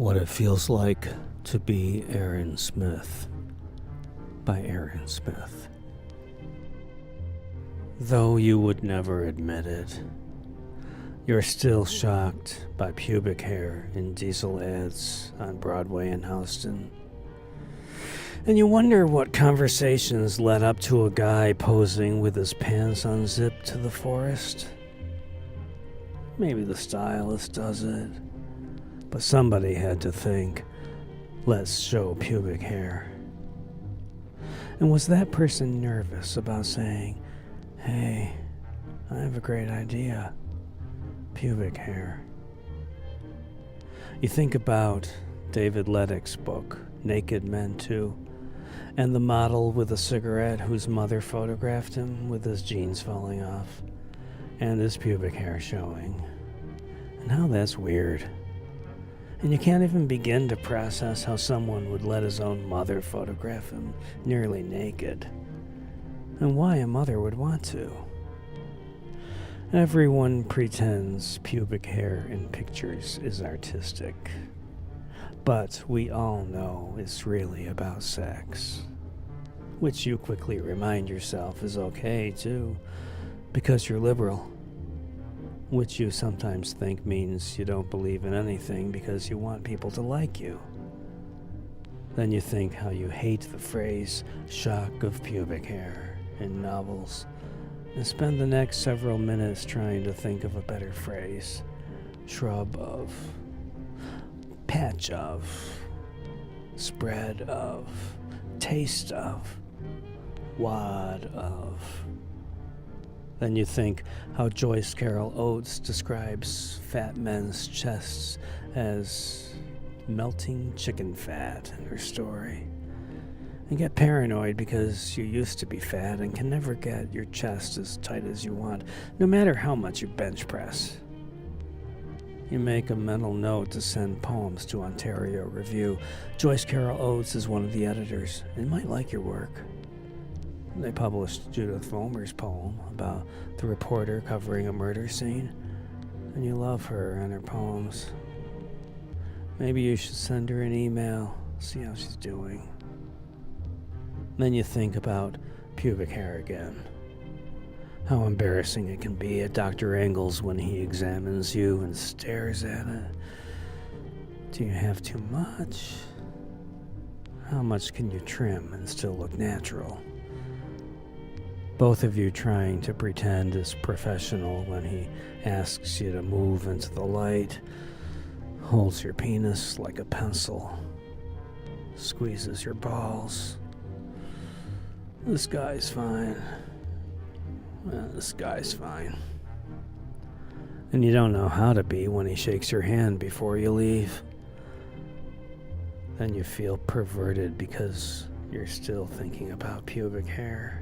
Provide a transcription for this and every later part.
What It Feels Like to Be Aaron Smith by Aaron Smith. Though you would never admit it, you're still shocked by pubic hair in diesel ads on Broadway in Houston. And you wonder what conversations led up to a guy posing with his pants unzipped to the forest. Maybe the stylist does it, but somebody had to think, let's show pubic hair. And was that person nervous about saying, hey, I have a great idea, pubic hair? You think about David Lettick's book, Naked Men Too, and the model with a cigarette whose mother photographed him with his jeans falling off and his pubic hair showing. And how that's weird. And you can't even begin to process how someone would let his own mother photograph him nearly naked. And why a mother would want to. Everyone pretends pubic hair in pictures is artistic. But we all know it's really about sex. Which you quickly remind yourself is okay too, because you're liberal. Which you sometimes think means you don't believe in anything because you want people to like you. Then you think how you hate the phrase shock of pubic hair in novels, and spend the next several minutes trying to think of a better phrase. Shrub of, patch of, spread of, taste of, wad of. Then you think how Joyce Carol Oates describes fat men's chests as melting chicken fat in her story. And get paranoid because you used to be fat and can never get your chest as tight as you want, no matter how much you bench press. You make a mental note to send poems to Ontario Review. Joyce Carol Oates is one of the editors and might like your work. They published Judith Vollmer's poem about the reporter covering a murder scene, and you love her and her poems. Maybe you should send her an email, see how she's doing. Then you think about pubic hair again. How embarrassing it can be at Dr. Engel's when he examines you and stares at it. Do you have too much? How much can you trim and still look natural? Both of you trying to pretend as professional when he asks you to move into the light, holds your penis like a pencil, squeezes your balls. This guy's fine. This guy's fine. And you don't know how to be when he shakes your hand before you leave. Then you feel perverted because you're still thinking about pubic hair.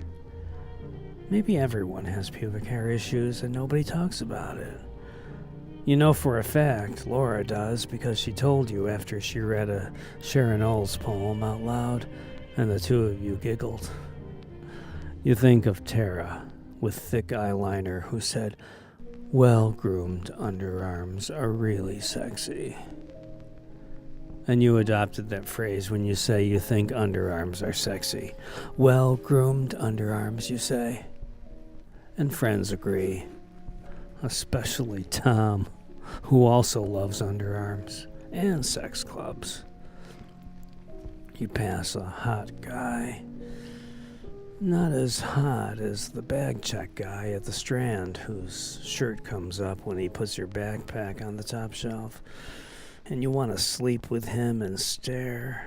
Maybe everyone has pubic hair issues and nobody talks about it. You know for a fact Laura does because she told you after she read a Sharon Olds poem out loud and the two of you giggled. You think of Tara with thick eyeliner who said, well-groomed underarms are really sexy. And you adopted that phrase when you say you think underarms are sexy. Well-groomed underarms, you say. And friends agree, especially Tom, who also loves underarms and sex clubs. You pass a hot guy, not as hot as the bag check guy at the Strand whose shirt comes up when he puts your backpack on the top shelf, and you want to sleep with him and stare,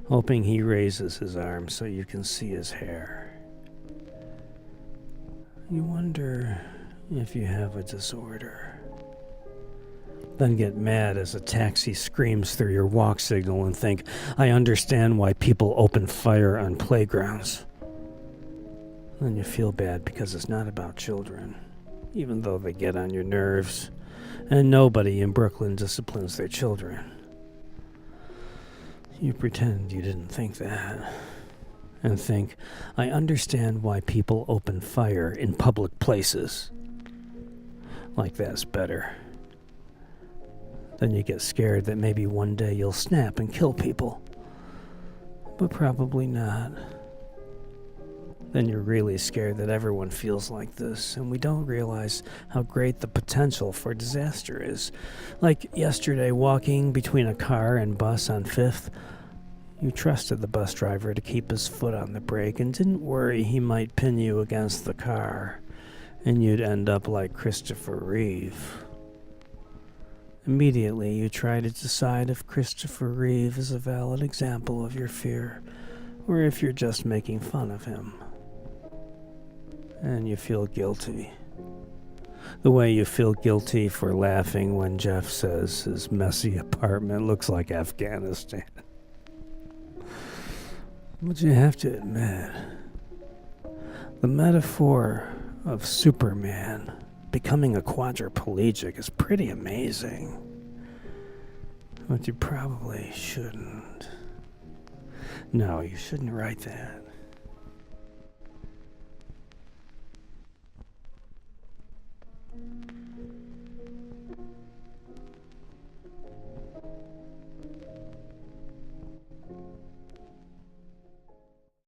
hoping he raises his arm so you can see his hair. You wonder if you have a disorder. Then get mad as a taxi screams through your walk signal and think, I understand why people open fire on playgrounds. Then you feel bad because it's not about children, even though they get on your nerves, and nobody in Brooklyn disciplines their children. You pretend you didn't think that. And think, I understand why people open fire in public places. Like that's better. Then you get scared that maybe one day you'll snap and kill people. But probably not. Then you're really scared that everyone feels like this, and we don't realize how great the potential for disaster is. Like yesterday, walking between a car and bus on 5th, you trusted the bus driver to keep his foot on the brake and didn't worry he might pin you against the car, and you'd end up like Christopher Reeve. Immediately, you try to decide if Christopher Reeve is a valid example of your fear, or if you're just making fun of him. And you feel guilty. The way you feel guilty for laughing when Jeff says his messy apartment looks like Afghanistan. But you have to admit, the metaphor of Superman becoming a quadriplegic is pretty amazing. But you probably shouldn't. No, you shouldn't write that.